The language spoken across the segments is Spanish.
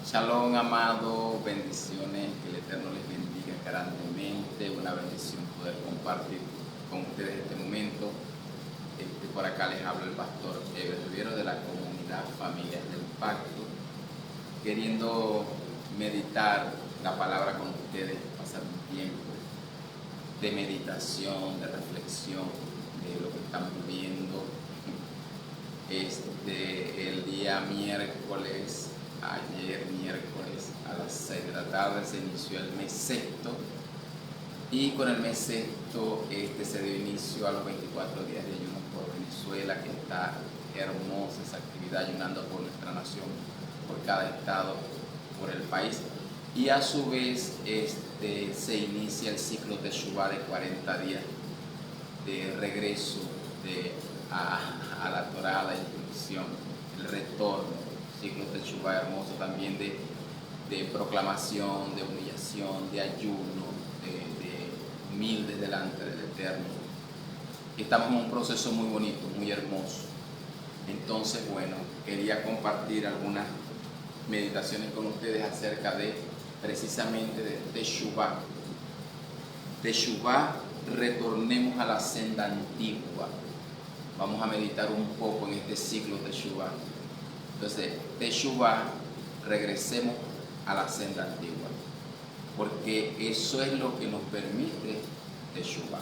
Shalom, amado, bendiciones, que el Eterno les bendiga grandemente. Una bendición poder compartir con ustedes este momento. Por acá les habla el pastor Eber Riviero de la comunidad Familias del Pacto, queriendo meditar la palabra con ustedes, pasar un tiempo de meditación, de reflexión de lo que estamos viviendo. El día miércoles, ayer miércoles a las 6 de la tarde se inició el mes sexto, y con el mes sexto se dio inicio a los 24 días de ayuno por Venezuela, que está hermosa esa actividad, ayunando por nuestra nación, por cada estado, por el país. Y a su vez se inicia el ciclo de Teshuvá de 40 días de regreso a la Torá, a la instrucción, el retorno, ciclo de Teshuvá hermoso también de proclamación, de humillación, de ayuno, de humildes delante del Eterno. Estamos en un proceso muy bonito, muy hermoso. Entonces, bueno, quería compartir algunas meditaciones con ustedes acerca de precisamente de Teshuvá. Teshuvá, retornemos a la senda antigua. Vamos a meditar un poco en este ciclo de Teshuvá. Entonces, Teshuvá, regresemos a la senda antigua, porque eso es lo que nos permite Teshuvá.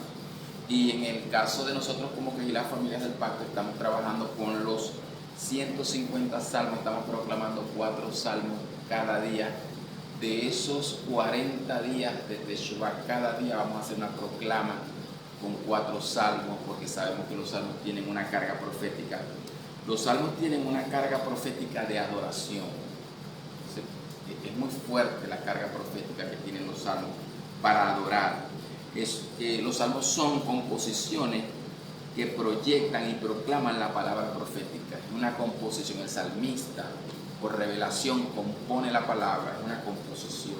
Y en el caso de nosotros como que las familias del pacto, estamos trabajando con los 150 salmos, estamos proclamando 4 salmos cada día. De esos 40 días de Teshuvá, cada día vamos a hacer una proclama con 4 salmos, porque sabemos que los salmos tienen una carga profética. Los salmos tienen una carga profética de adoración. Es muy fuerte la carga profética que tienen los salmos para adorar. Los salmos son composiciones que proyectan y proclaman la palabra profética. Es una composición, el salmista por revelación compone la palabra, es una composición.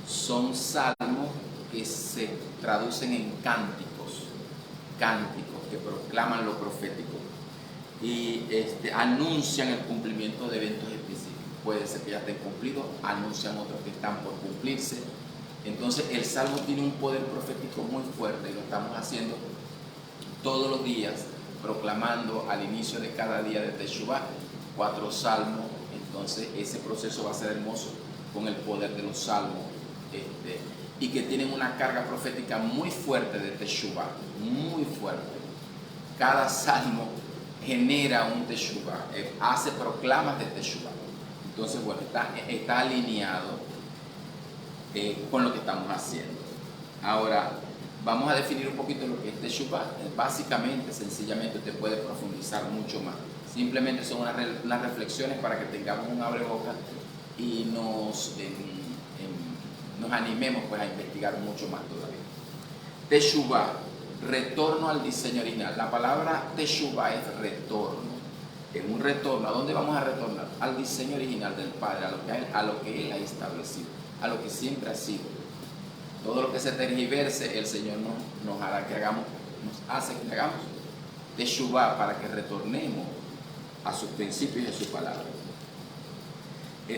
Son salmos que se traducen en cánticos que proclaman lo profético y anuncian el cumplimiento de eventos específicos. Puede ser que ya estén cumplidos, anuncian otros que están por cumplirse. Entonces el salmo tiene un poder profético muy fuerte y lo estamos haciendo todos los días, proclamando al inicio de cada día de Teshuvá 4 salmos. Entonces ese proceso va a ser hermoso con el poder de los salmos, y que tienen una carga profética muy fuerte de Teshuvá, muy fuerte. Cada salmo genera un Teshuvá, hace proclamas de Teshuvá. Entonces, bueno, está alineado con lo que estamos haciendo. Ahora, vamos a definir un poquito lo que es Teshuvá. Básicamente, sencillamente, usted puede profundizar mucho más. Simplemente son unas reflexiones para que tengamos un abrebocas y nos animemos pues a investigar mucho más todavía. Teshuvá, retorno al diseño original. La palabra Teshuvá es retorno. Es un retorno. ¿A dónde vamos a retornar? Al diseño original del Padre, a lo que Él ha establecido, a lo que siempre ha sido. Todo lo que se tergiverse, el Señor nos hará que hagamos, nos hace que hagamos Teshuvá, para que retornemos a sus principios y a su palabra.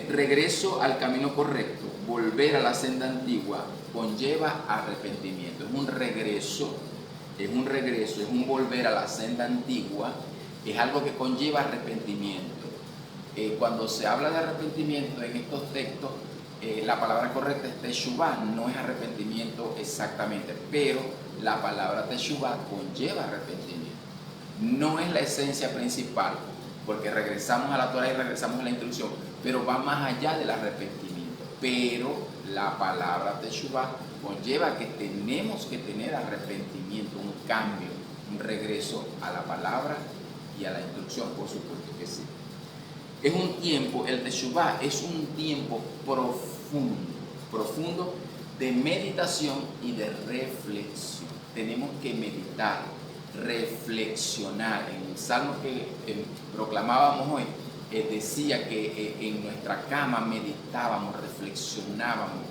Regreso al camino correcto, volver a la senda antigua, conlleva arrepentimiento. Es un regreso, es un volver a la senda antigua, es algo que conlleva arrepentimiento. Cuando se habla de arrepentimiento en estos textos, la palabra correcta es Teshuvá, no es arrepentimiento exactamente, pero la palabra Teshuvá conlleva arrepentimiento. No es la esencia principal, porque regresamos a la Torah y regresamos a la instrucción, pero va más allá del arrepentimiento. Pero la palabra Teshuvá conlleva que tenemos que tener arrepentimiento, un cambio, un regreso a la palabra y a la instrucción, por supuesto que sí. Es un tiempo, el Teshuvá es un tiempo profundo de meditación y de reflexión. Tenemos que meditar, reflexionar. En el salmo que proclamábamos hoy, decía que en nuestra cama meditábamos, reflexionábamos,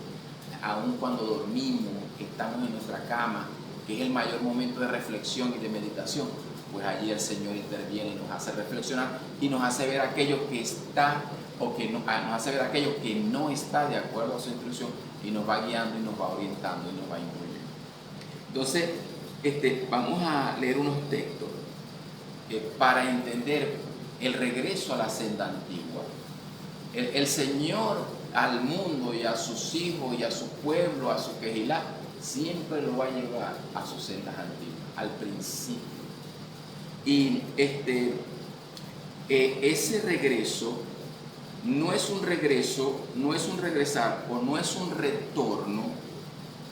aun cuando dormimos, estamos en nuestra cama, que es el mayor momento de reflexión y de meditación. pues allí el Señor interviene y nos hace reflexionar y nos hace ver aquello que está o que no, nos hace ver aquello que no está de acuerdo a su instrucción y nos va guiando y nos va orientando y nos va incluyendo. Entonces, vamos a leer unos textos para entender el regreso a la senda antigua. El Señor al mundo y a sus hijos y a su pueblo, a su quejilá, siempre lo va a llevar a sus sendas antiguas, al principio. Y ese regreso no es un regreso, no es un regresar o no es un retorno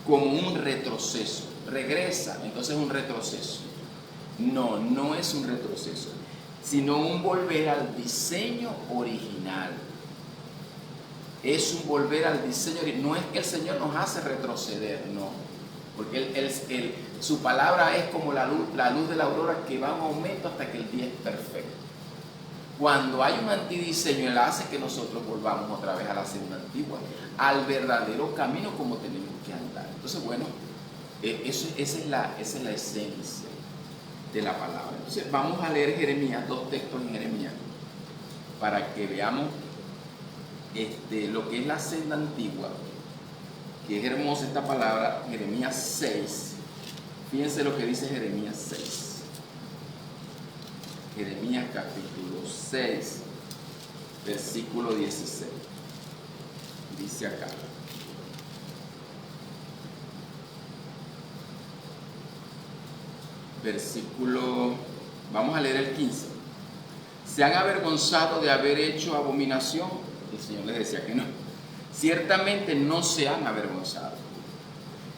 como un retroceso. Regresa, entonces es un retroceso. No, no es un retroceso, sino un volver al diseño original. Es un volver al diseño original. No es que el Señor nos hace retroceder, no. Porque su palabra es como la luz de la aurora que va en aumento hasta que el día es perfecto. Cuando hay un antidiseño, Él hace que nosotros volvamos otra vez a la senda antigua, al verdadero camino como tenemos que andar. Entonces, bueno, esa es la esencia de la palabra. Entonces, vamos a leer Jeremías, 2 textos en Jeremías, para que veamos lo que es la senda antigua, que es hermosa esta palabra. Jeremías 6. Fíjense lo que dice Jeremías 6. Jeremías capítulo 6, versículo 16. Dice acá. Vamos a leer el 15. ¿Se han avergonzado de haber hecho abominación? El Señor les decía que no. Ciertamente no se han avergonzado,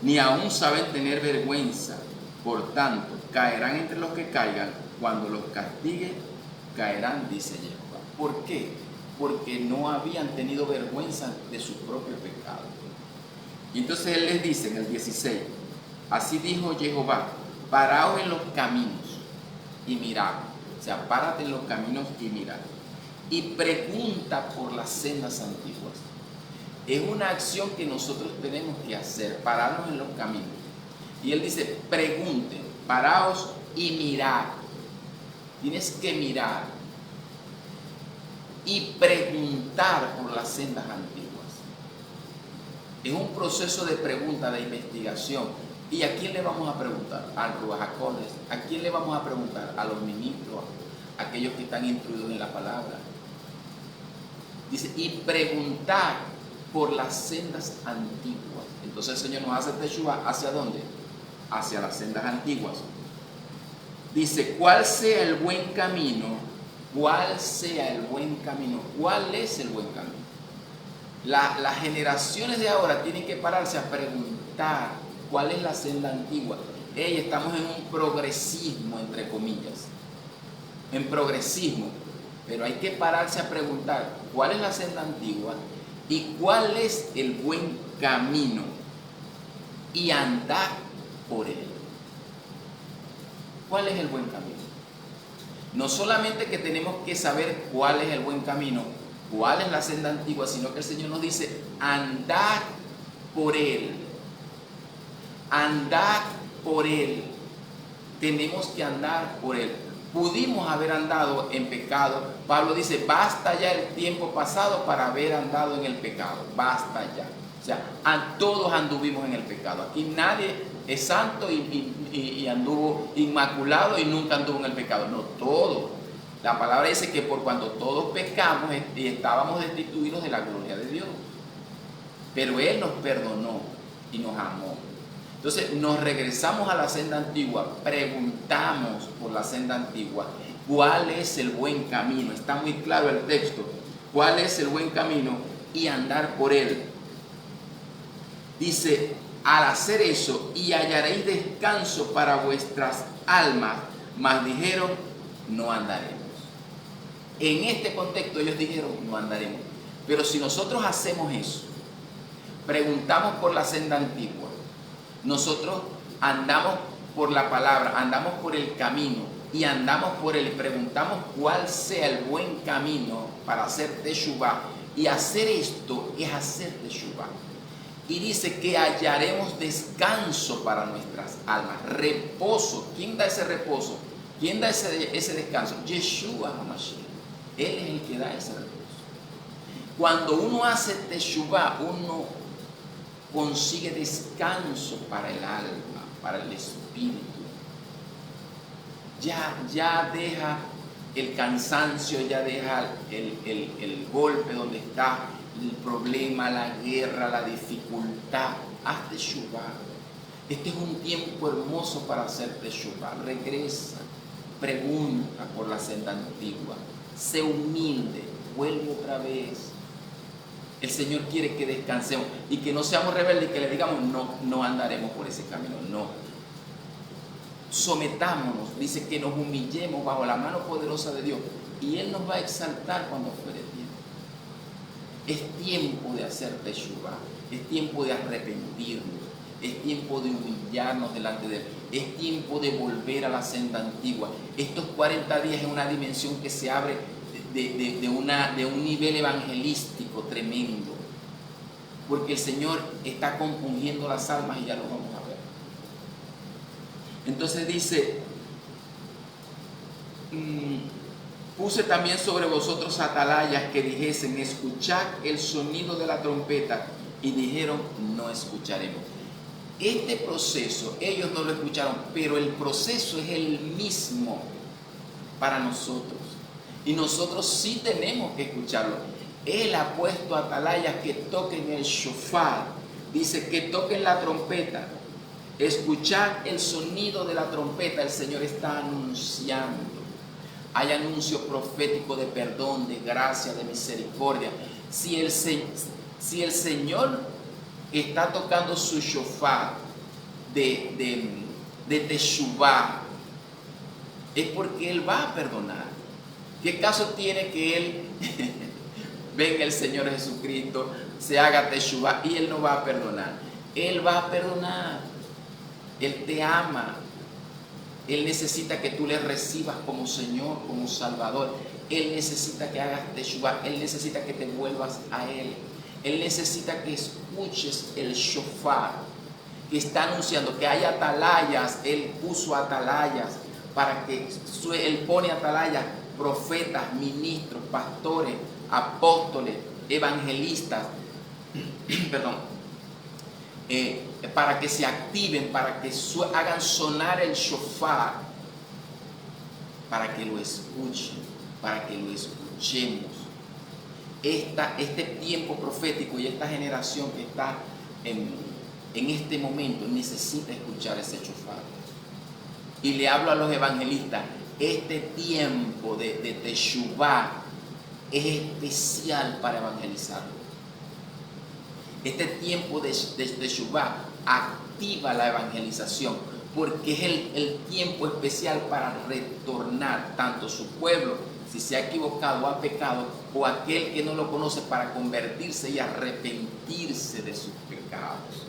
ni aún saben tener vergüenza. Por tanto, caerán entre los que caigan. Cuando los castigue, caerán, dice Jehová. ¿Por qué? Porque no habían tenido vergüenza de su propio pecado. Y entonces Él les dice en el 16, así dijo Jehová, paraos en los caminos y mirad. O sea, párate en los caminos y mirad. Y pregunta por las sendas antiguas. Es una acción que nosotros tenemos que hacer, pararnos en los caminos. Y Él dice, pregunten, paraos y mirad. Tienes que mirar y preguntar por las sendas antiguas. Es un proceso de pregunta, de investigación. ¿Y a quién le vamos a preguntar? Al Ruach HaKodesh. ¿A quién le vamos a preguntar? A los ministros, a aquellos que están instruidos en la palabra. Dice, y preguntar por las sendas antiguas. Entonces el Señor nos hace teshuva, ¿hacia dónde? Hacia las sendas antiguas. Dice, ¿cuál sea el buen camino? ¿Cuál sea el buen camino? ¿Cuál es el buen camino? Las generaciones de ahora tienen que pararse a preguntar cuál es la senda antigua. Estamos en un progresismo, entre comillas. En progresismo. Pero hay que pararse a preguntar cuál es la senda antigua y cuál es el buen camino y andar por él. ¿Cuál es el buen camino? No solamente que tenemos que saber cuál es el buen camino, cuál es la senda antigua, sino que el Señor nos dice, andad por él. Andad por él. Tenemos que andar por él. Pudimos haber andado en pecado. Pablo dice, basta ya el tiempo pasado para haber andado en el pecado. Basta ya. O sea, todos anduvimos en el pecado. Aquí nadie es santo y anduvo inmaculado y nunca anduvo en el pecado. No, todos. La palabra dice que por cuando todos pecamos y estábamos destituidos de la gloria de Dios. Pero Él nos perdonó y nos amó. Entonces nos regresamos a la senda antigua, preguntamos por la senda antigua, ¿cuál es el buen camino? Está muy claro el texto, ¿cuál es el buen camino? Y andar por él. Dice, al hacer eso, y hallaréis descanso para vuestras almas, mas dijeron, no andaremos. En este contexto ellos dijeron, no andaremos. Pero si nosotros hacemos eso, preguntamos por la senda antigua, nosotros andamos por la palabra, andamos por el camino y andamos por él y preguntamos cuál sea el buen camino para hacer teshuvá. Y hacer esto es hacer teshuvá. Y dice que hallaremos descanso para nuestras almas, reposo. ¿Quién da ese reposo? ¿Quién da ese descanso? Yeshua HaMashiach. Él es el que da ese reposo. Cuando uno hace Teshuvah, uno consigue descanso para el alma, para el espíritu. Ya deja el cansancio, ya deja el golpe donde está, el problema, la guerra, la dificultad. Haz Teshuvah. Este es un tiempo hermoso para hacer Teshuvah. Regresa, pregunta por la senda antigua, sé humilde, vuelve otra vez. El Señor quiere que descansemos y que no seamos rebeldes y que le digamos no andaremos por ese camino, no. Sometámonos, dice que nos humillemos bajo la mano poderosa de Dios y Él nos va a exaltar cuando fuere tiempo. Es tiempo de hacer Teshuvah, es tiempo de arrepentirnos, es tiempo de humillarnos delante de Él, es tiempo de volver a la senda antigua. Estos 40 días es una dimensión que se abre de un nivel evangelístico tremendo, porque el Señor está compungiendo las almas y ya lo vamos a ver. Entonces dice, puse también sobre vosotros atalayas que dijesen, escuchad el sonido de la trompeta, y dijeron, no escucharemos. Este proceso, ellos no lo escucharon, pero el proceso es el mismo para nosotros. Y nosotros sí tenemos que escucharlo. Él ha puesto atalayas que toquen el shofar. Dice que toquen la trompeta. Escuchad el sonido de la trompeta. El Señor está anunciando. Hay anuncio profético de perdón, de gracia, de misericordia. Si el Señor está tocando su shofar de Teshuvah, es porque Él va a perdonar. ¿Qué caso tiene que Él venga el Señor Jesucristo, se haga Teshuvah y Él no va a perdonar? Él va a perdonar. Él te ama. Él necesita que tú le recibas como Señor, como Salvador. Él necesita que hagas Teshuvah. Él necesita que te vuelvas a Él. Él necesita que escuches el shofar que está anunciando que hay atalayas. Él puso atalayas para que Él pone atalayas, profetas, ministros, pastores, apóstoles, evangelistas, para que se activen, para que hagan sonar el shofar, para que lo escuchen, para que lo escuchemos. Este tiempo profético y esta generación que está en este momento necesita escuchar ese shofar. Y le hablo a los evangelistas, este tiempo de Teshuvah es especial para evangelizar. Este tiempo de Teshuvah activa la evangelización, porque es el tiempo especial para retornar tanto su pueblo, si se ha equivocado o ha pecado, o aquel que no lo conoce, para convertirse y arrepentirse de sus pecados.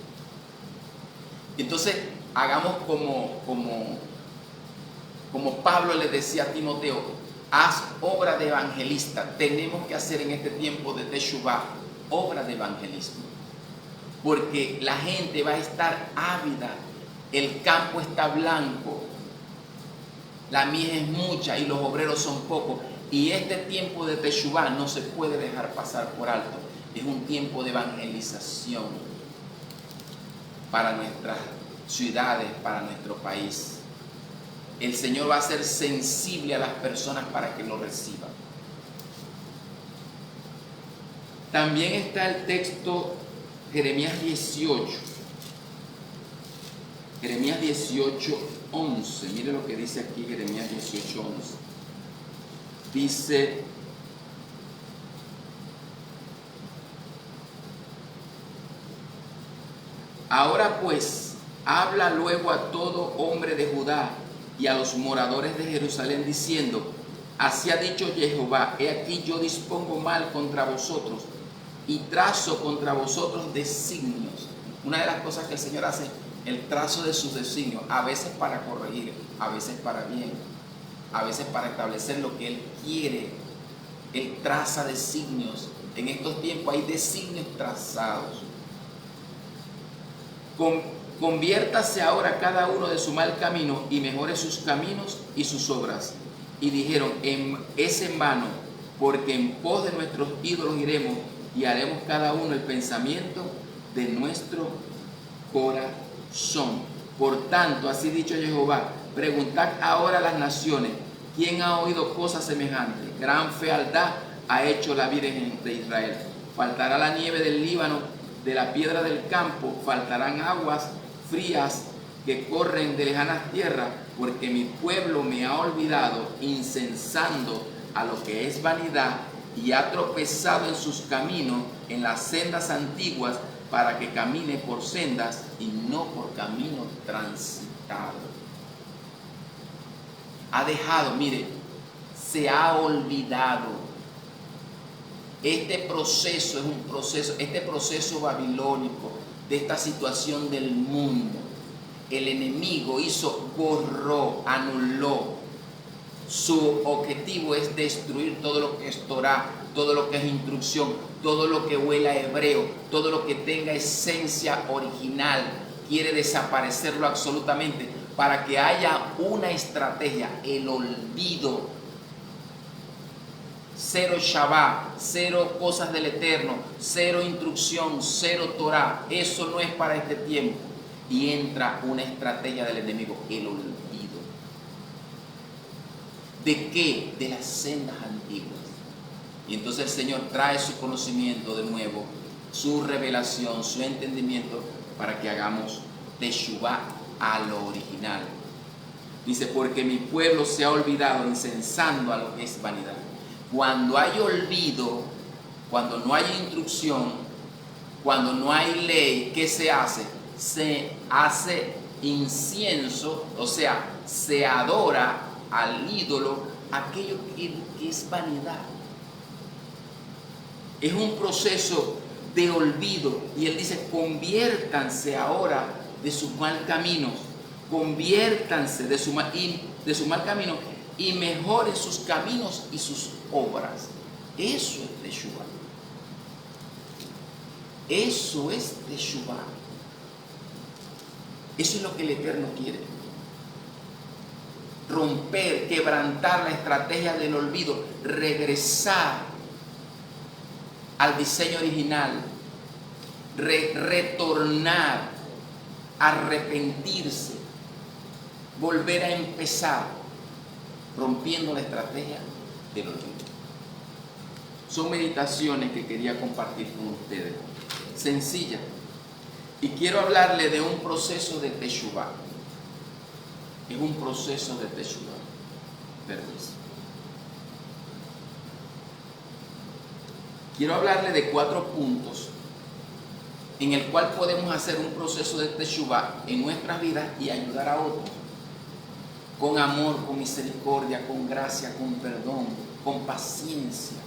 Entonces, hagamos como Pablo le decía a Timoteo, haz obra de evangelista. Tenemos que hacer en este tiempo de Teshuvah obra de evangelismo, porque la gente va a estar ávida, el campo está blanco, la mies es mucha y los obreros son pocos, y este tiempo de Teshuvah no se puede dejar pasar por alto. Es un tiempo de evangelización para nuestras ciudades, para nuestro país. El Señor va a ser sensible a las personas para que lo reciban. También está el texto Jeremías 18. Jeremías 18, 11. Mire lo que dice aquí Jeremías 18, 11. Dice: ahora pues, habla luego a todo hombre de Judá y a los moradores de Jerusalén, diciendo: así ha dicho Jehová, he aquí yo dispongo mal contra vosotros y trazo contra vosotros designios. Una de las cosas que el Señor hace, el trazo de sus designios, a veces para corregir, a veces para bien, a veces para establecer lo que Él quiere. Él traza designios. En estos tiempos hay designios trazados. conviértase ahora cada uno de su mal camino y mejore sus caminos y sus obras. Y dijeron, es en vano, porque en pos de nuestros ídolos iremos y haremos cada uno el pensamiento de nuestro corazón. Por tanto, así dicho Jehová, preguntad ahora a las naciones, ¿quién ha oído cosas semejantes? Gran fealdad ha hecho la Virgen de Israel. Faltará la nieve del Líbano, de la piedra del campo, faltarán aguas frías que corren de lejanas tierras, porque mi pueblo me ha olvidado, incensando a lo que es vanidad, y ha tropezado en sus caminos, en las sendas antiguas, para que camine por sendas y no por caminos transitados. Ha dejado, mire, se ha olvidado. Este proceso es un proceso, este proceso babilónico de esta situación del mundo. El enemigo borró, anuló. Su objetivo es destruir todo lo que es Torah, todo lo que es instrucción, todo lo que huela a hebreo, todo lo que tenga esencia original. Quiere desaparecerlo absolutamente para que haya una estrategia, el olvido. Cero Shabbat, cero cosas del Eterno, cero instrucción, cero Torah. Eso no es para este tiempo. Y entra una estrategia del enemigo, el olvido. ¿De qué? De las sendas antiguas. Y entonces el Señor trae su conocimiento de nuevo, su revelación, su entendimiento, para que hagamos Teshuvah a lo original. Dice, porque mi pueblo se ha olvidado, incensando a lo que es vanidad. Cuando hay olvido, cuando no hay instrucción, cuando no hay ley, ¿qué se hace? Se hace incienso, o sea, se adora al ídolo aquello que es vanidad. Es un proceso de olvido. Y él dice, conviértanse ahora de sus mal caminos, conviértanse de su mal camino y mejoren sus caminos y sus obras. Eso es Teshuvah. Eso es Teshuvah. Eso es lo que el Eterno quiere. Romper, quebrantar la estrategia del olvido, regresar al diseño original, retornar, arrepentirse, volver a empezar, rompiendo la estrategia del olvido. Son meditaciones que quería compartir con ustedes, sencillas, y quiero hablarle de un proceso de Teshuvah. Es un proceso de Teshuvah. Permiso. Quiero hablarle de 4 puntos en el cual podemos hacer un proceso de Teshuvah en nuestras vidas y ayudar a otros. Con amor, con misericordia, con gracia, con perdón, con paciencia.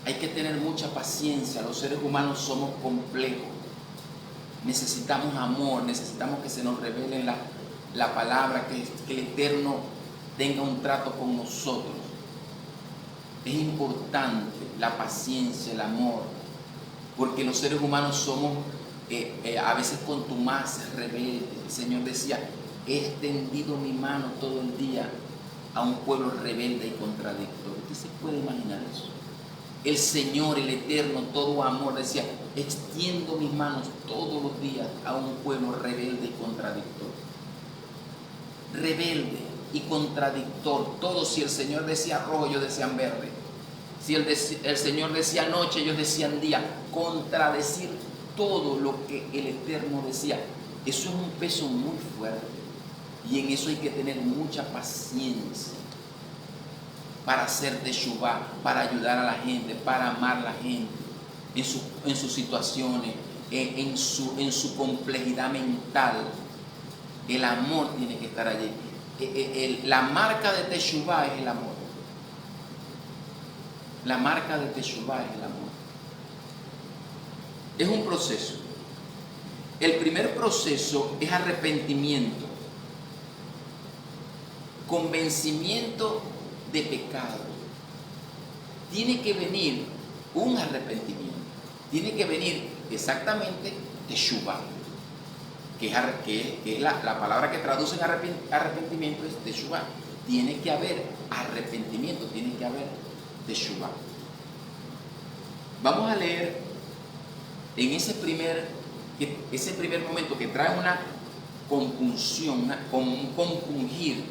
Hay que tener mucha paciencia. Los seres humanos somos complejos. Necesitamos amor, necesitamos que se nos revele la palabra, que el Eterno tenga un trato con nosotros. Es importante la paciencia, el amor, porque los seres humanos somos a veces contumaces, rebeldes. El Señor decía, he extendido mi mano todo el día a un pueblo rebelde y contradictorio. ¿Usted se puede imaginar eso? El Señor, el Eterno, todo amor, decía, extiendo mis manos todos los días a un pueblo rebelde y contradictorio. Rebelde y contradictor. Todos, si el Señor decía rojo, ellos decían verde. Si el Señor decía noche, ellos decían día. Contradecir todo lo que el Eterno decía. Eso es un peso muy fuerte. Y en eso hay que tener mucha paciencia para hacer Teshuvah, para ayudar a la gente, para amar a la gente en sus situaciones, en su complejidad mental. El amor tiene que estar allí. La marca de Teshuvah es el amor. La marca de Teshuvah es el amor. Es un proceso. El primer proceso es arrepentimiento, convencimiento de pecado. Tiene que venir un arrepentimiento. Tiene que venir exactamente Teshuvah. que es la palabra que traduce en arrepentimiento, es teshuvah. Tiene que haber arrepentimiento, tiene que haber teshuvah. Vamos a leer en ese primer momento que trae una compunción, un compungir,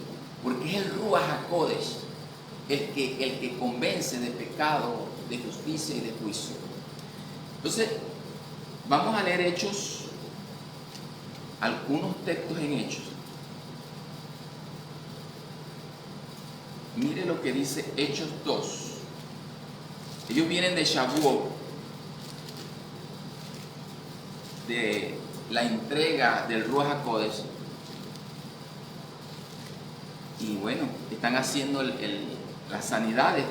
porque es el Ruach HaKodesh el que convence de pecado, de justicia y de juicio. Entonces, vamos a leer Hechos, algunos textos en Hechos. Mire lo que dice Hechos 2. Ellos vienen de Shavuot, de la entrega del Ruach HaKodesh, y bueno, están haciendo las sanidades.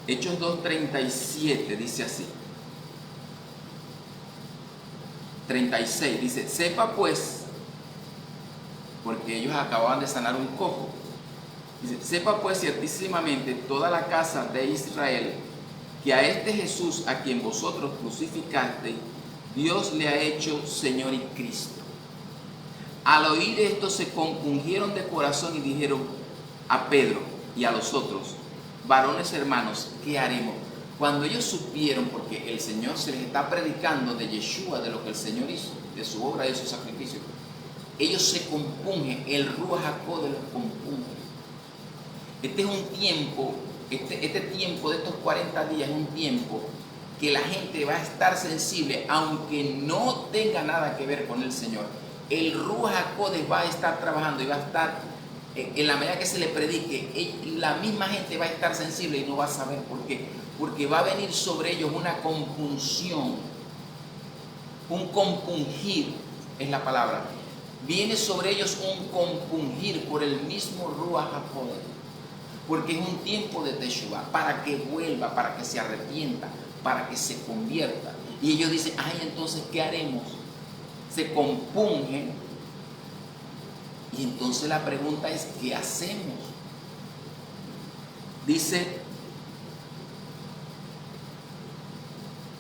Hechos 2:37 dice así. 36 dice: sepa pues, porque ellos acababan de sanar un cojo. Dice: sepa pues ciertísimamente toda la casa de Israel que a este Jesús a quien vosotros crucificasteis, Dios le ha hecho Señor y Cristo. Al oír esto se compungieron de corazón y dijeron a Pedro y a los otros: varones hermanos, ¿qué haremos? Cuando ellos supieron, porque el Señor se les está predicando de Yeshua, de lo que el Señor hizo, de su obra y de su sacrificio, ellos se compungen, el Ruach HaKodesh los compunge. Este es un tiempo, este tiempo de estos 40 días es un tiempo que la gente va a estar sensible, aunque no tenga nada que ver con el Señor. El Ruach HaKodesh va a estar trabajando y va a estar, en la medida que se le predique, la misma gente va a estar sensible y no va a saber por qué. Porque va a venir sobre ellos una compunción, un compungir es la palabra. Viene sobre ellos un compungir por el mismo Ruach HaKodesh, porque es un tiempo de teshuvah, para que vuelva, para que se arrepienta, para que se convierta. Y ellos dicen: ay, entonces, ¿qué haremos? Se compungen. Y entonces la pregunta es: ¿qué hacemos? Dice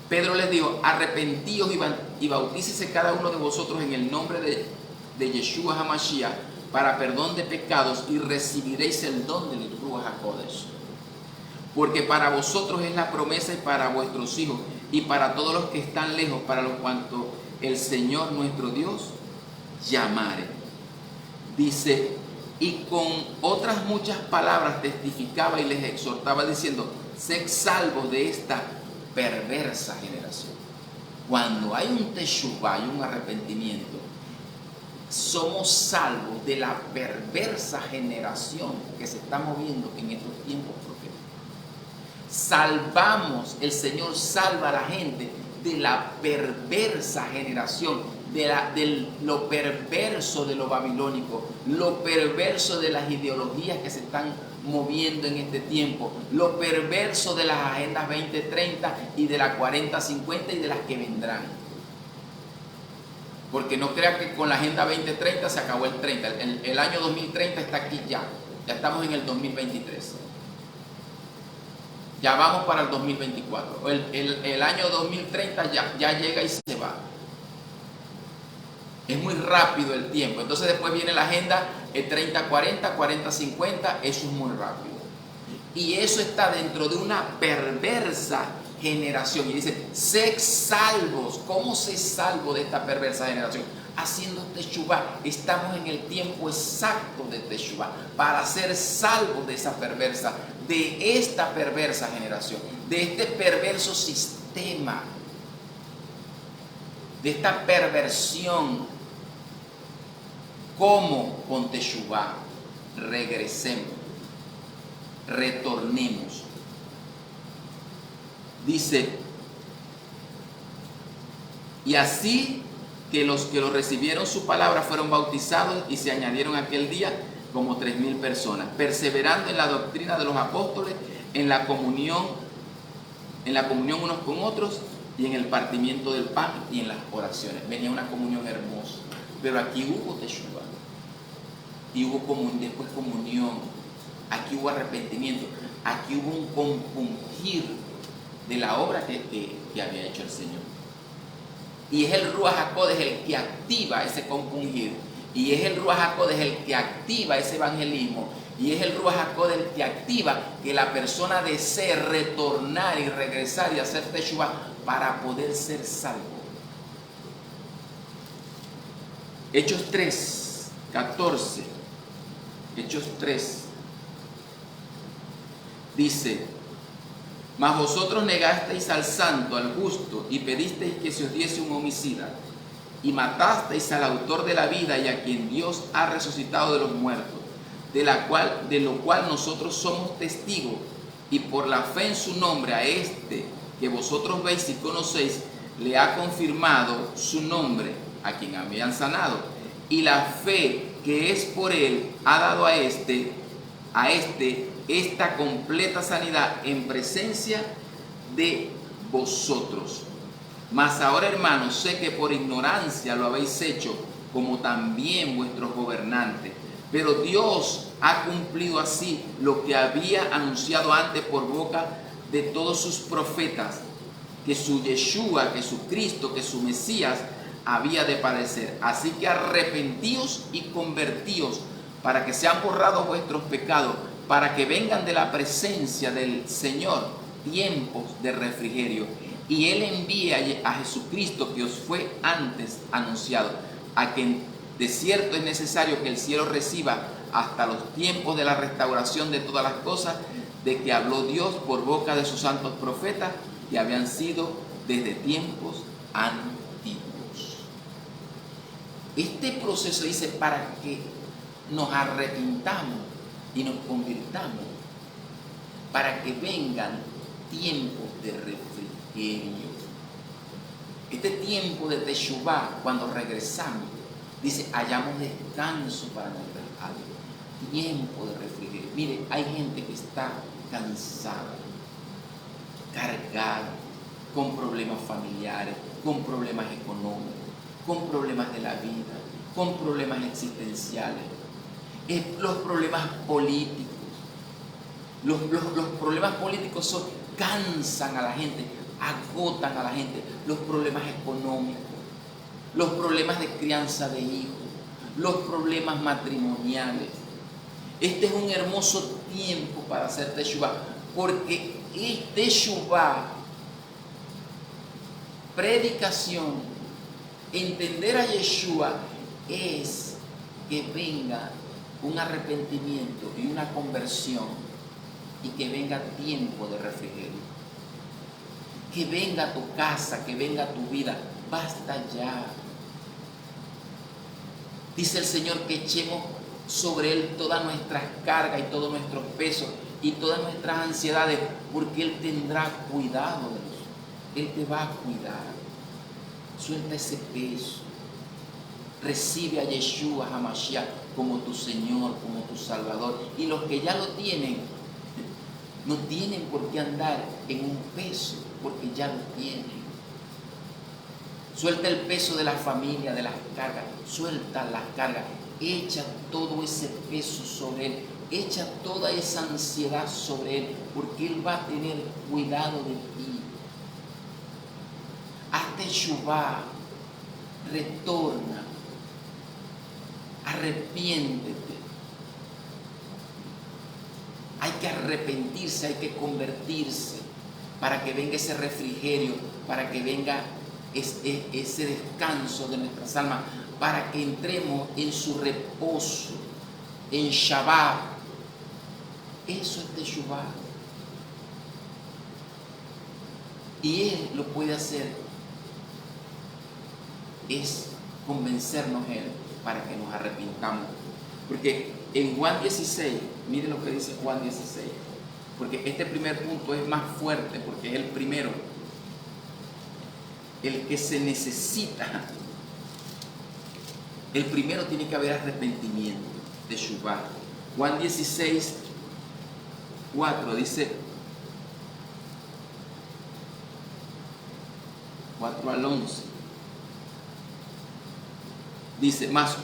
Pedro les dijo: arrepentíos y bautícese cada uno de vosotros en el nombre de Yeshua HaMashiach para perdón de pecados y recibiréis el don del Ruach HaKodesh. Porque para vosotros es la promesa y para vuestros hijos y para todos los que están lejos, para lo cuanto el Señor nuestro Dios llamare. Dice: y con otras muchas palabras testificaba y les exhortaba diciendo: sed salvos de esta perversa generación. Cuando hay un teshuvah y un arrepentimiento, somos salvos de la perversa generación que se está moviendo en estos tiempos proféticos. Salvamos, el Señor salva a la gente de la perversa generación, de lo perverso de lo babilónico, lo perverso de las ideologías que se están moviendo en este tiempo, lo perverso de las agendas 2030 y de las 40-50 y de las que vendrán. Porque no crea que con la agenda 2030 se acabó el 30, el año 2030 está aquí ya estamos en el 2023. Ya vamos para el 2024. El año 2030 ya llega y se va. Es muy rápido el tiempo. Entonces después viene la agenda 30-40, 40-50. Eso es muy rápido. Y eso está dentro de una perversa generación. Y dice: sed salvos. ¿Cómo se salvo de esta perversa generación? Haciendo teshuvah. Estamos en el tiempo exacto de teshuvah para ser salvos de esta perversa generación, de este perverso sistema, de esta perversión. ¿Cómo? Con teshuvah. Regresemos, retornemos. Dice: y así que los que lo recibieron su palabra fueron bautizados y se añadieron aquel día como 3,000 personas, perseverando en la doctrina de los apóstoles, en la comunión unos con otros y en el partimiento del pan y en las oraciones. Venía una comunión hermosa, pero aquí hubo teshuvah y hubo después comunión, aquí hubo arrepentimiento, aquí hubo un compungir de la obra que había hecho el Señor. Y es el Ruach HaKodesh el que activa ese compungir. Y es el Ruach HaKodesh el que activa ese evangelismo. Y es el Ruach HaKodesh el que activa que la persona desee retornar y regresar y hacer Teshuvah para poder ser salvo. Hechos 3, 14. Hechos 3. Dice: mas vosotros negasteis al santo, al justo, y pedisteis que se os diese un homicida, y matasteis al autor de la vida y a quien Dios ha resucitado de los muertos, de lo cual nosotros somos testigos, y por la fe en su nombre a este que vosotros veis y conocéis, le ha confirmado su nombre, a quien habían sanado, y la fe que es por él ha dado a este esta completa sanidad en presencia de vosotros. Mas ahora, hermanos, sé que por ignorancia lo habéis hecho, como también vuestros gobernantes. Pero Dios ha cumplido así lo que había anunciado antes por boca de todos sus profetas, que su Yeshua, que su Cristo, que su Mesías había de padecer. Así que arrepentíos y convertíos, para que sean borrados vuestros pecados, para que vengan de la presencia del Señor tiempos de refrigerio, y Él envía a Jesucristo, que os fue antes anunciado, a quien de cierto es necesario que el cielo reciba hasta los tiempos de la restauración de todas las cosas, de que habló Dios por boca de sus santos profetas, que habían sido desde tiempos antiguos. Este proceso dice para que nos arrepintamos y nos convirtamos, para que vengan tiempos de refrigerio. Este tiempo de Teshuvah, cuando regresamos, dice, hallamos descanso para nuestras almas. Tiempo de refrigerio. Mire, hay gente que está cansada, cargada, con problemas familiares, con problemas económicos, con problemas de la vida, con problemas existenciales. Los problemas políticos. Los problemas políticos cansan a la gente, agotan a la gente. Los problemas económicos, los problemas de crianza de hijos, los problemas matrimoniales. Este es un hermoso tiempo para hacer Teshuvah, porque Teshuvah, predicación, entender a Yeshua, es que venga un arrepentimiento y una conversión, y que venga tiempo de refrigerio, que venga a tu casa, que venga a tu vida. Basta ya. Dice el Señor que echemos sobre Él todas nuestras cargas y todos nuestros pesos y todas nuestras ansiedades, porque Él tendrá cuidado de nosotros. Él te va a cuidar. Suelta ese peso. Recibe a Yeshua HaMashiach como tu Señor, como tu Salvador. Y los que ya lo tienen, no tienen por qué andar en un peso, porque ya lo tienen. Suelta el peso de la familia, de las cargas. Suelta las cargas. Echa todo ese peso sobre Él. Echa toda esa ansiedad sobre Él, porque Él va a tener cuidado de ti. Hazte Teshuvah. Retorna. Arrepiéntete. Hay que arrepentirse, hay que convertirse, para que venga ese refrigerio, para que venga ese descanso de nuestras almas, para que entremos en su reposo, en Shabbat. Eso es Teshuvah. Y Él lo puede hacer. Es convencernos Él para que nos arrepintamos. Porque en Juan 16, miren lo que dice Juan 16, porque este primer punto es más fuerte, porque es el primero, el que se necesita. El primero tiene que haber arrepentimiento, Teshuvah. Juan 16, 4 dice, 4 al 11, dice, más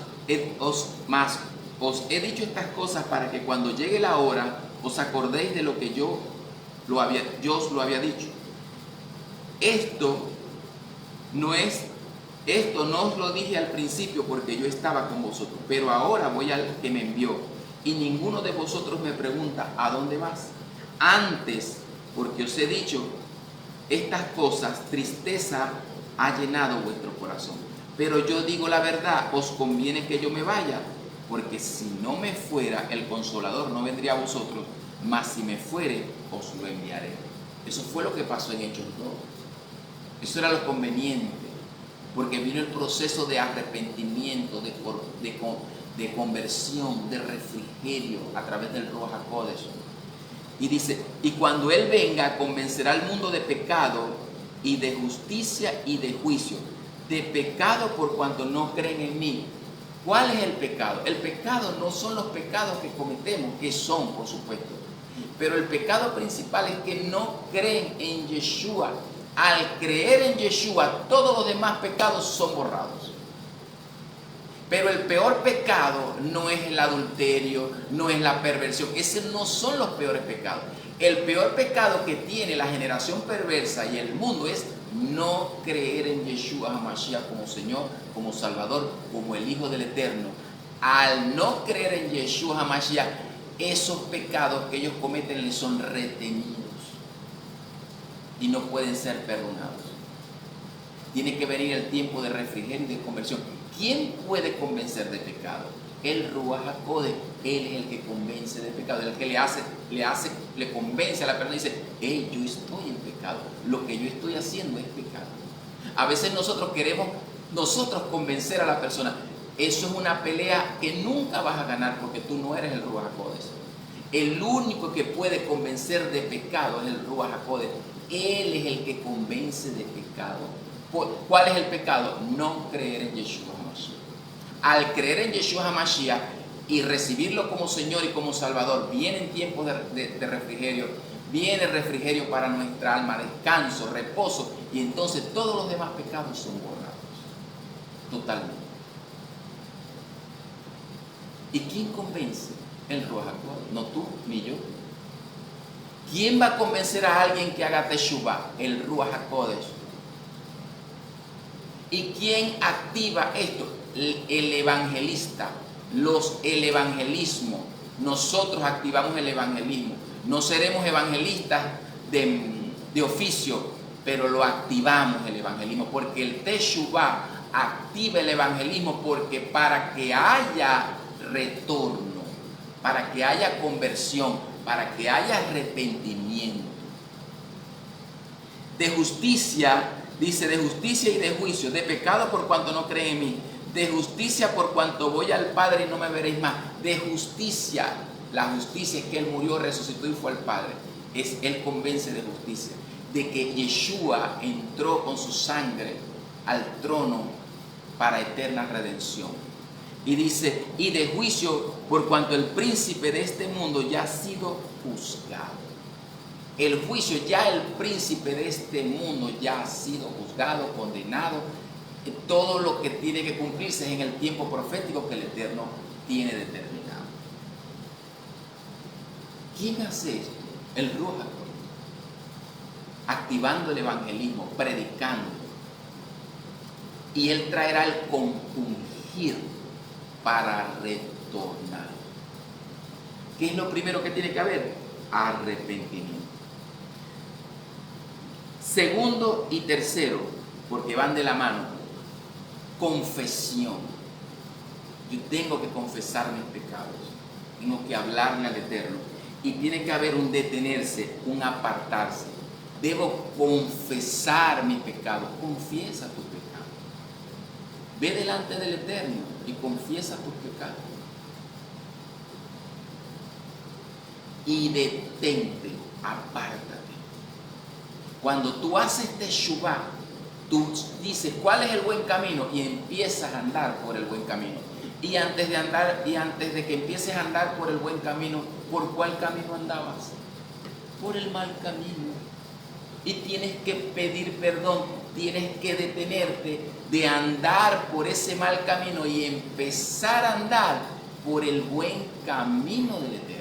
os he dicho estas cosas para que cuando llegue la hora os acordéis de lo que yo os lo había dicho. Esto no es esto no os lo dije al principio porque yo estaba con vosotros, pero ahora voy al que me envió, y ninguno de vosotros me pregunta, ¿a dónde vas? Antes, porque os he dicho estas cosas, tristeza ha llenado vuestro corazón. Pero yo digo la verdad, os conviene que yo me vaya, porque si no me fuera, el Consolador no vendría a vosotros, mas si me fuere, os lo enviaré. Eso fue lo que pasó en Hechos 2. Eso era lo conveniente, porque vino el proceso de arrepentimiento, de conversión, de refrigerio a través del Ruach HaKodesh. Y dice, y cuando Él venga, convencerá al mundo de pecado y de justicia y de juicio. De pecado por cuanto no creen en mí. ¿Cuál es el pecado? El pecado no son los pecados que cometemos, que son, por supuesto. Pero el pecado principal es que no creen en Yeshua. Al creer en Yeshua, todos los demás pecados son borrados. Pero el peor pecado no es el adulterio, no es la perversión. Esos no son los peores pecados. El peor pecado que tiene la generación perversa y el mundo es no creer en Yeshua HaMashiach como Señor, como Salvador, como el Hijo del Eterno. Al no creer en Yeshua HaMashiach, esos pecados que ellos cometen les son retenidos y no pueden ser perdonados. Tiene que venir el tiempo de refrigerio y de conversión. ¿Quién puede convencer de pecado? El Ruach HaKodesh. Él es el que convence de pecado, el que le convence a la persona y dice, hey, yo estoy en pecado, lo que yo estoy haciendo es pecado. A veces nosotros queremos convencer a la persona. Eso es una pelea que nunca vas a ganar porque tú no eres el Ruach HaKodesh. El único que puede convencer de pecado es el Ruach HaKodesh. Él es el que convence de pecado. ¿Cuál es el pecado? No creer en Yeshua HaMashiach. Al creer en Yeshua HaMashiach y recibirlo como Señor y como Salvador, vienen tiempos de refrigerio, viene refrigerio para nuestra alma, descanso, reposo, y entonces todos los demás pecados son borrados, totalmente. ¿Y quién convence? El Ruach HaKodesh, no tú ni yo. ¿Quién va a convencer a alguien que haga Teshuvah? El Ruach HaKodesh. ¿Y quién activa esto? El evangelista, el evangelismo. Nosotros activamos el evangelismo. No seremos evangelistas de oficio, pero lo activamos el evangelismo, porque el Teshuvah activa el evangelismo, porque para que haya retorno, para que haya conversión, para que haya arrepentimiento. De justicia, dice, de justicia y de juicio, de pecado por cuanto no cree en mí, de justicia por cuanto voy al Padre y no me veréis más, de justicia, la justicia es que Él murió, resucitó y fue al Padre, Él convence de justicia, de que Yeshua entró con su sangre al trono para eterna redención. Y dice, y de juicio por cuanto el príncipe de este mundo ya ha sido juzgado. El juicio, ya el príncipe de este mundo ya ha sido juzgado, condenado. Todo lo que tiene que cumplirse es en el tiempo profético que el Eterno tiene determinado. ¿Quién hace esto? El Ruach HaKodesh, activando el evangelismo, predicando. Y Él traerá el compungir para retornar. ¿Qué es lo primero que tiene que haber? Arrepentimiento. Segundo y tercero, porque van de la mano, confesión. Yo tengo que confesar mis pecados, tengo que hablarle al Eterno, y tiene que haber un detenerse, un apartarse. Debo confesar mis pecados. Confiesa tus pecados. Ve delante del Eterno y confiesa tus pecados. Y detente, apártate. Cuando tú haces Teshuvah, tú dices cuál es el buen camino y empiezas a andar por el buen camino. Y antes de que empieces a andar por el buen camino, ¿por cuál camino andabas? Por el mal camino. Y tienes que pedir perdón, tienes que detenerte de andar por ese mal camino y empezar a andar por el buen camino del Eterno.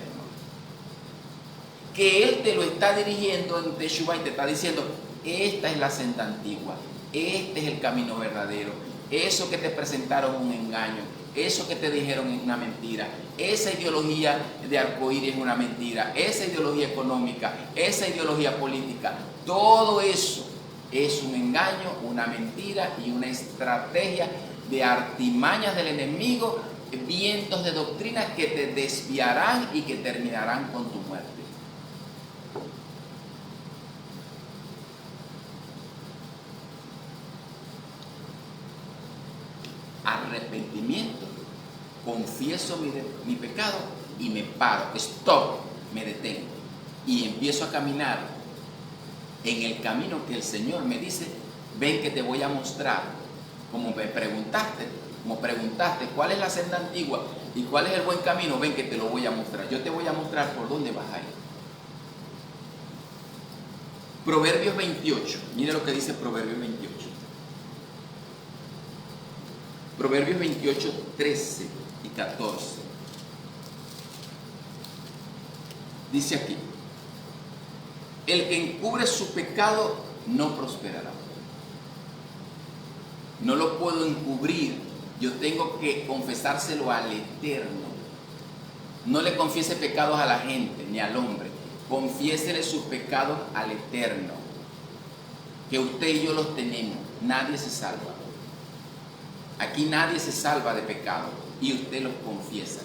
Que Él te lo está dirigiendo en Teshuvah y te está diciendo, esta es la senda antigua, este es el camino verdadero, eso que te presentaron un engaño, eso que te dijeron es una mentira, esa ideología de arcoíris es una mentira, esa ideología económica, esa ideología política, todo eso es un engaño, una mentira y una estrategia de artimañas del enemigo, vientos de doctrinas que te desviarán y que terminarán con tu muerte. Arrepentimiento, confieso mi pecado y me paro, stop, me detengo y empiezo a caminar en el camino que el Señor me dice, ven que te voy a mostrar, como preguntaste cuál es la senda antigua y cuál es el buen camino, ven que te lo voy a mostrar, yo te voy a mostrar por dónde vas a ir. Proverbios 28, mire lo que dice Proverbios 28. Proverbios 28, 13 y 14. Dice aquí, el que encubre su pecado no prosperará. No lo puedo encubrir, yo tengo que confesárselo al Eterno. No le confiese pecados a la gente ni al hombre, confiésele sus pecados al Eterno, que usted y yo los tenemos, nadie se salva. Aquí nadie se salva de pecado y usted los confiesa.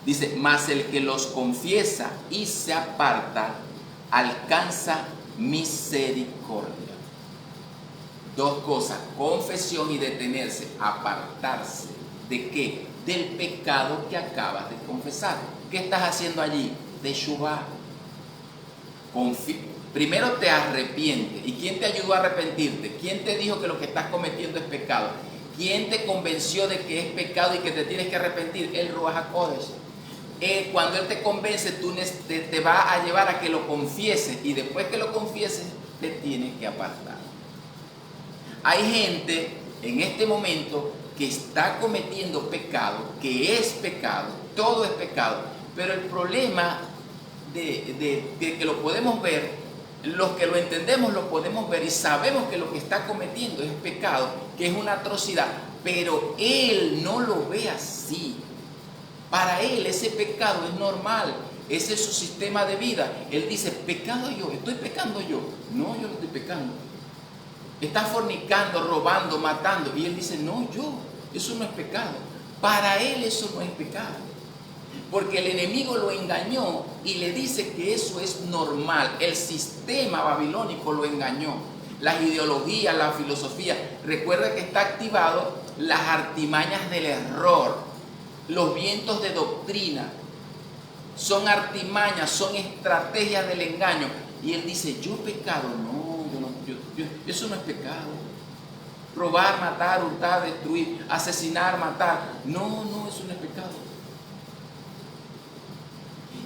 Dice, mas el que los confiesa y se aparta, alcanza misericordia. Dos cosas, confesión y detenerse, apartarse. ¿De qué? Del pecado que acabas de confesar. ¿Qué estás haciendo allí? Teshuvá. Primero te arrepientes. ¿Y quién te ayudó a arrepentirte? ¿Quién te dijo que lo que estás cometiendo es pecado? ¿Quién te convenció de que es pecado y que te tienes que arrepentir? El Ruach HaKodesh. Cuando Él te convence, tú te va a llevar a que lo confieses y después que lo confieses, te tienes que apartar. Hay gente en este momento que está cometiendo pecado, que es pecado, todo es pecado, pero el problema de que lo podemos ver, los que lo entendemos lo podemos ver y sabemos que lo que está cometiendo es pecado, que es una atrocidad, pero él no lo ve así. Para él ese pecado es normal, ese es su sistema de vida. Él dice, pecado yo, estoy pecando yo. No, yo no estoy pecando. Está fornicando, robando, matando. Y él dice, no, eso no es pecado. Para él eso no es pecado. Porque el enemigo lo engañó y le dice que eso es normal. El sistema babilónico lo engañó. Las ideologías, la filosofía. Recuerda que está activado las artimañas del error. Los vientos de doctrina. Son artimañas, son estrategias del engaño. Y él dice, yo pecado, no, eso no es pecado. Robar, matar, hurtar, destruir, asesinar, matar. No, eso no es pecado.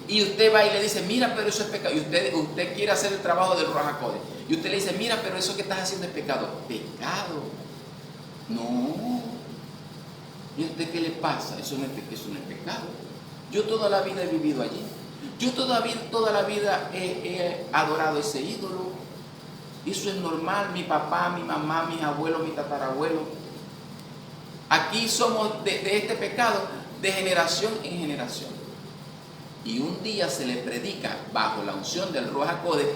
Y usted va y le dice, mira, pero eso es pecado. Y usted quiere hacer el trabajo del Ruach HaKodesh. Y usted le dice, mira, pero eso que estás haciendo es pecado. Pecado. No. ¿Y a usted qué le pasa? Eso no es pecado. Yo toda la vida he vivido allí. Yo toda la vida he adorado ese ídolo. Eso es normal. Mi papá, mi mamá, mis abuelos, mi tatarabuelo. Aquí somos de este pecado de generación en generación. Y un día se le predica bajo la unción del Ruach HaKodesh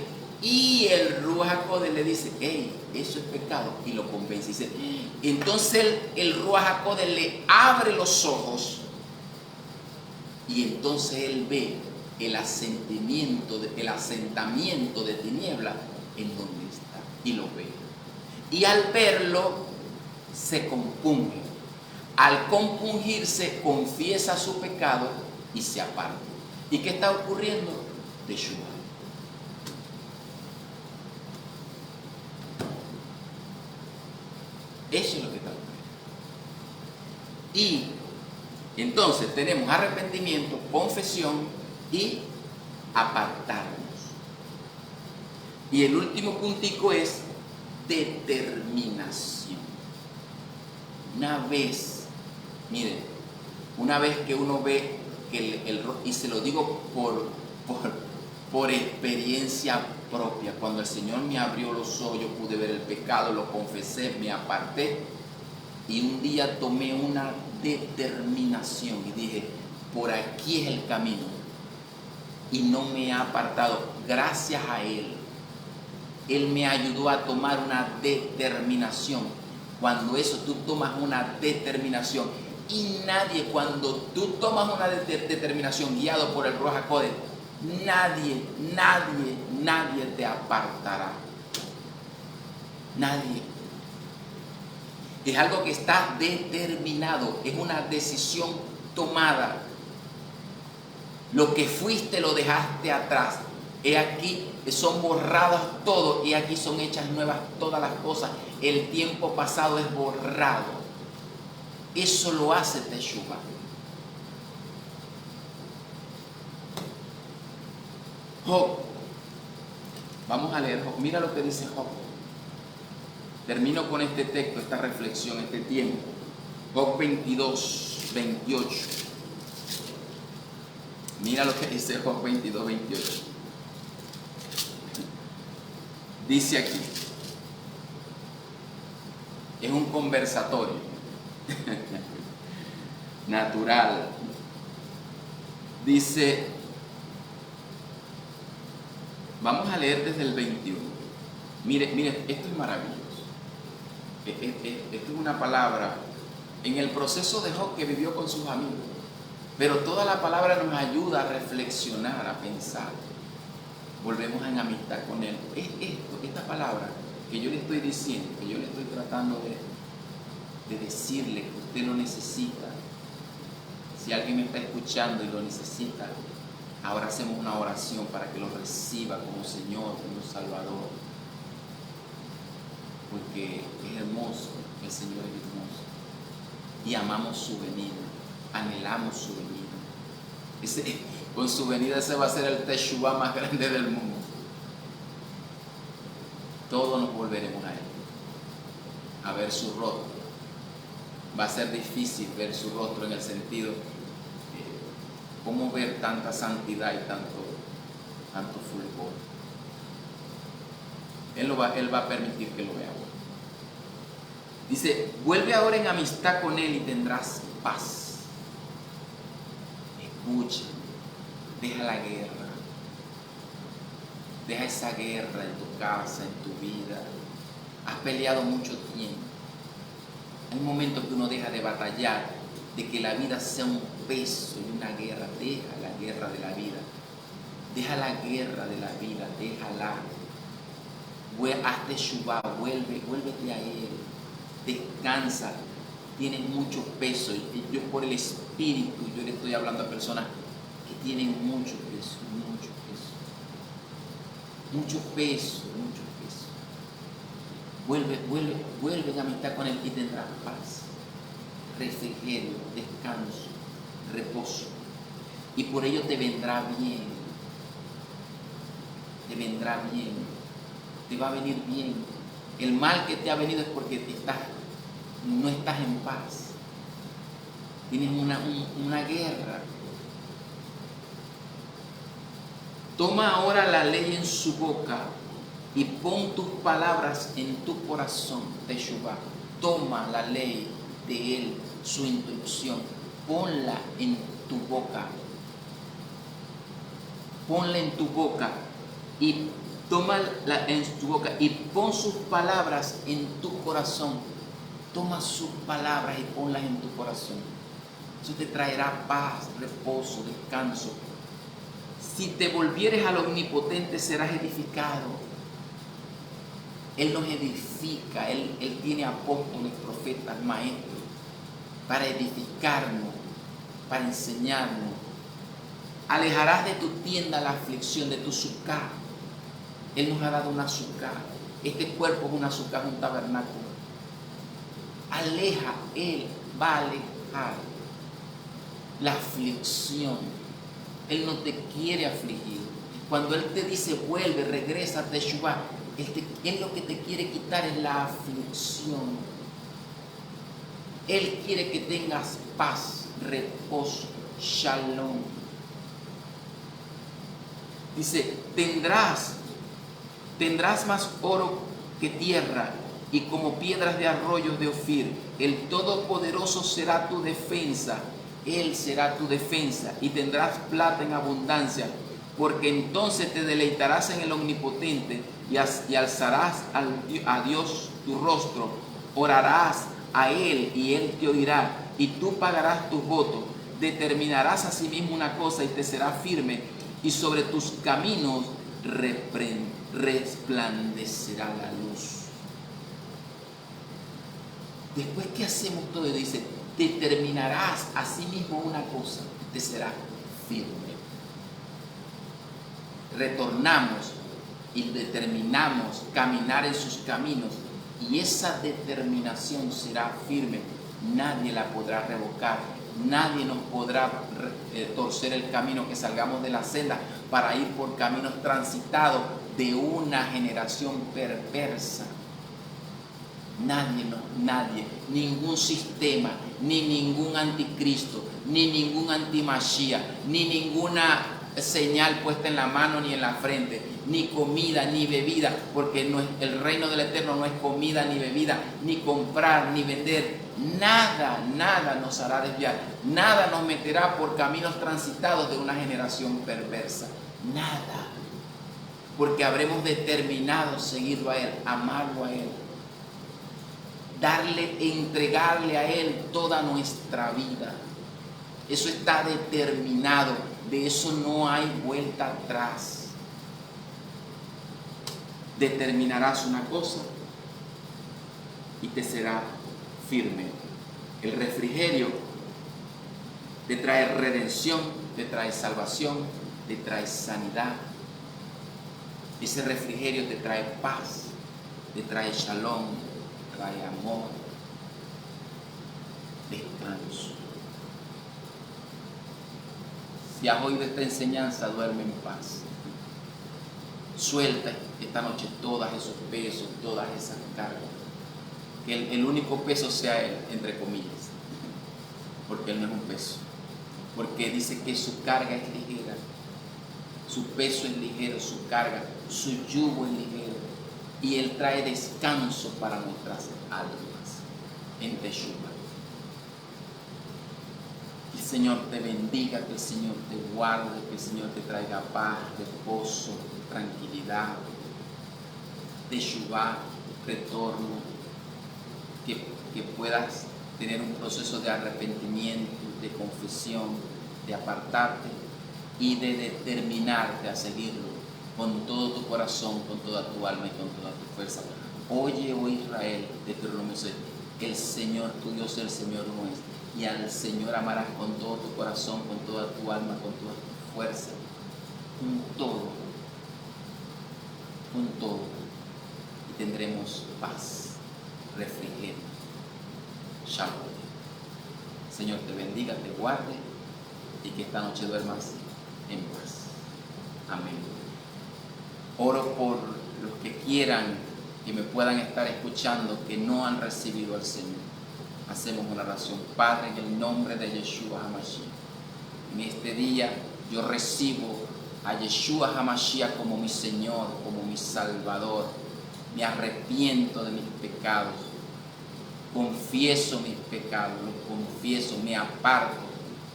y el Ruach HaKodesh le dice, hey, eso es pecado, y lo convence. Y entonces el Ruach HaKodesh le abre los ojos y entonces él ve el asentamiento de tiniebla en donde está y lo ve. Y al verlo se compunge. Al compungirse confiesa su pecado y se aparta. ¿Y qué está ocurriendo? Teshuvá. Eso es lo que está ocurriendo. Y entonces tenemos arrepentimiento, confesión y apartarnos. Y el último puntico es determinación. Una vez que uno ve que y se lo digo por experiencia propia, cuando el Señor me abrió los ojos, yo pude ver el pecado, lo confesé, me aparté. Y un día tomé una determinación y dije, por aquí es el camino. Y no me ha apartado. Gracias a Él. Él me ayudó a tomar una determinación. Cuando eso tú tomas una determinación. Y nadie, cuando tú tomas una determinación guiado por el Ruach HaKodesh, nadie te apartará. Nadie. Es algo que está determinado, es una decisión tomada. Lo que fuiste lo dejaste atrás. He aquí son borradas todo y aquí son hechas nuevas todas las cosas. El tiempo pasado es borrado. Eso lo hace Teshuvah. Job. Vamos a leer Job. Mira lo que dice Job. Termino con este texto, esta reflexión, este tiempo. Job 22, 28. Mira lo que dice Job 22, 28. Dice aquí. Es un conversatorio. Natural. Dice, vamos a leer desde el 21. Mire, esto es maravilloso. Esto es una palabra en el proceso de Job que vivió con sus amigos, pero toda la palabra nos ayuda a reflexionar, a pensar. Volvemos en amistad con Él. Es esta palabra que yo le estoy diciendo, que yo le estoy tratando de decirle que usted lo necesita. Si alguien me está escuchando y lo necesita, ahora hacemos una oración para que lo reciba como Señor, como Salvador. Porque es hermoso, el Señor es hermoso. Y amamos su venida, anhelamos su venida. Con su venida ese va a ser el Teshuvah más grande del mundo. Todos nos volveremos a Él, a ver su rostro. Va a ser difícil ver su rostro en el sentido cómo ver tanta santidad y tanto fulgor. Él va a permitir que lo veamos. Dice, vuelve ahora en amistad con Él y tendrás paz. Escucha, deja la guerra. Deja esa guerra en tu casa, en tu vida. Has peleado mucho tiempo. Hay momentos que uno deja de batallar, de que la vida sea un peso y una guerra. Deja la guerra de la vida. Deja la guerra de la vida, déjala. Haz Teshuvah, vuélvete a Él. Descansa. Tienes mucho peso. Y yo por el Espíritu, yo le estoy hablando a personas que tienen mucho peso. Vuelve en amistad con Él y tendrás paz, refrigerio, descanso, reposo. Y por ello te vendrá bien. Te va a venir bien. El mal que te ha venido es porque no estás en paz. Tienes una guerra. Toma ahora la ley en su boca y pon tus palabras en tu corazón, Teshuvah. Toma la ley de Él, su instrucción, ponla en tu boca. Ponla en tu boca y tómala en tu boca y pon sus palabras en tu corazón. Toma sus palabras y ponlas en tu corazón. Eso te traerá paz, reposo, descanso. Si te volvieres al Omnipotente, serás edificado. Él nos edifica, Él tiene apóstoles, profetas, maestros, para edificarnos, para enseñarnos. Alejarás de tu tienda la aflicción, de tu sucá. Él nos ha dado una sucá. Este cuerpo es una sucá, es un tabernáculo. Él va a alejar la aflicción. Él no te quiere afligir. Cuando Él te dice vuelve, regresa a Teshuvah, Él lo que te quiere quitar es la aflicción. Él quiere que tengas paz, reposo, shalom. Dice, tendrás más oro que tierra y como piedras de arroyos de Ofir. El Todopoderoso será tu defensa, Él será tu defensa, y tendrás plata en abundancia, porque entonces te deleitarás en el Omnipotente y alzarás a Dios tu rostro, orarás a Él y Él te oirá, y tú pagarás tus votos. Determinarás asimismo una cosa y te será firme, y sobre tus caminos resplandecerá la luz. Después que hacemos todo, dice, determinarás asimismo una cosa y te será firme. Retornamos y determinamos caminar en sus caminos, y esa determinación será firme. Nadie la podrá revocar, nadie nos podrá torcer el camino, que salgamos de la senda para ir por caminos transitados de una generación perversa. Nadie, ningún sistema, ni ningún anticristo, ni ningún antimachía, ni ninguna señal puesta en la mano ni en la frente, ni comida ni bebida, porque no es, el reino del Eterno no es comida ni bebida, ni comprar ni vender. Nada nos hará desviar, nada nos meterá por caminos transitados de una generación perversa, nada, porque habremos determinado seguirlo a Él, amarlo a Él, entregarle a Él toda nuestra vida. Eso está determinado, de eso no hay vuelta atrás. Determinarás una cosa y te será firme. El refrigerio te trae redención, te trae salvación, te trae sanidad. Ese refrigerio te trae paz, te trae shalom, te trae amor, descanso. Si has oído esta enseñanza, duerme en paz. Suelta esta noche todos esos pesos, todas esas cargas. Que el único peso sea Él, entre comillas, porque Él no es un peso. Porque dice que su carga es ligera, su peso es ligero, su carga, su yugo es ligero. Y Él trae descanso para nuestras almas en Teshuvah. Que el Señor te bendiga, que el Señor te guarde, que el Señor te traiga paz, reposo, tranquilidad, Teshuvah, retorno, que puedas tener un proceso de arrepentimiento, de confesión, de apartarte y de determinarte a seguirlo con todo tu corazón, con toda tu alma y con toda tu fuerza. Oye, oh Israel, Deuteronomio 6, el Señor tu Dios es el Señor uno es, y al Señor amarás con todo tu corazón, con toda tu alma, con toda tu fuerza, con todo, y tendremos paz, refrigerio, shalom. Señor te bendiga, te guarde y que esta noche duermas en paz. Amén. Oro por los que quieran que me puedan estar escuchando que no han recibido al Señor. Hacemos una oración. Padre, en el nombre de Yeshua HaMashiach, en este día yo recibo a Yeshua HaMashiach como mi Señor, como mi Salvador. Me arrepiento de mis pecados. Confieso mis pecados, los confieso, me aparto,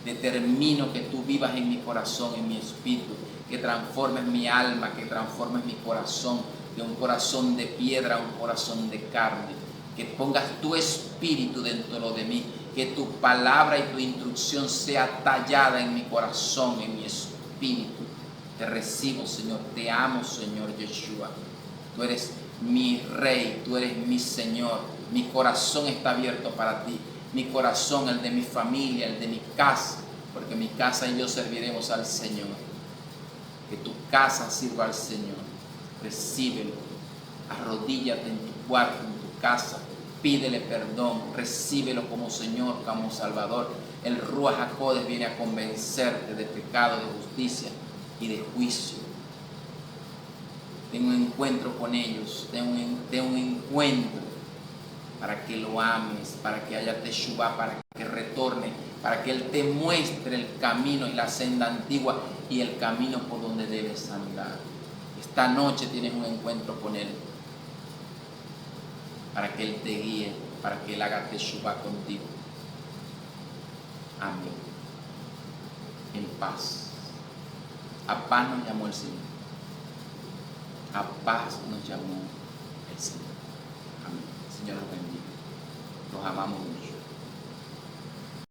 determino que tú vivas en mi corazón, en mi espíritu, que transformes mi alma, que transformes mi corazón, de un corazón de piedra a un corazón de carne, que pongas tu espíritu dentro de mí, que tu palabra y tu instrucción sea tallada en mi corazón, en mi espíritu. Te recibo, Señor, te amo, Señor Yeshua. Tú eres mi Rey, tú eres mi Señor. Mi corazón está abierto para ti, mi corazón, el de mi familia, el de mi casa, porque mi casa y yo serviremos al Señor. Que tu casa sirva al Señor. Recíbelo, arrodíllate en tu cuarto, en tu casa, pídele perdón, recíbelo como Señor, como Salvador. El Ruach HaKodesh viene a convencerte de pecado, de justicia y de juicio. Ten un encuentro con ellos, ten un encuentro para que lo ames, para que haya Teshuvah, para que retorne, para que Él te muestre el camino y la senda antigua y el camino por donde debes andar. Esta noche tienes un encuentro con Él, para que Él te guíe, para que Él haga teshuvá contigo. Amén. En paz. A paz nos llamó el Señor. A paz nos llamó el Señor. Amén. Señor los bendiga. Los amamos mucho.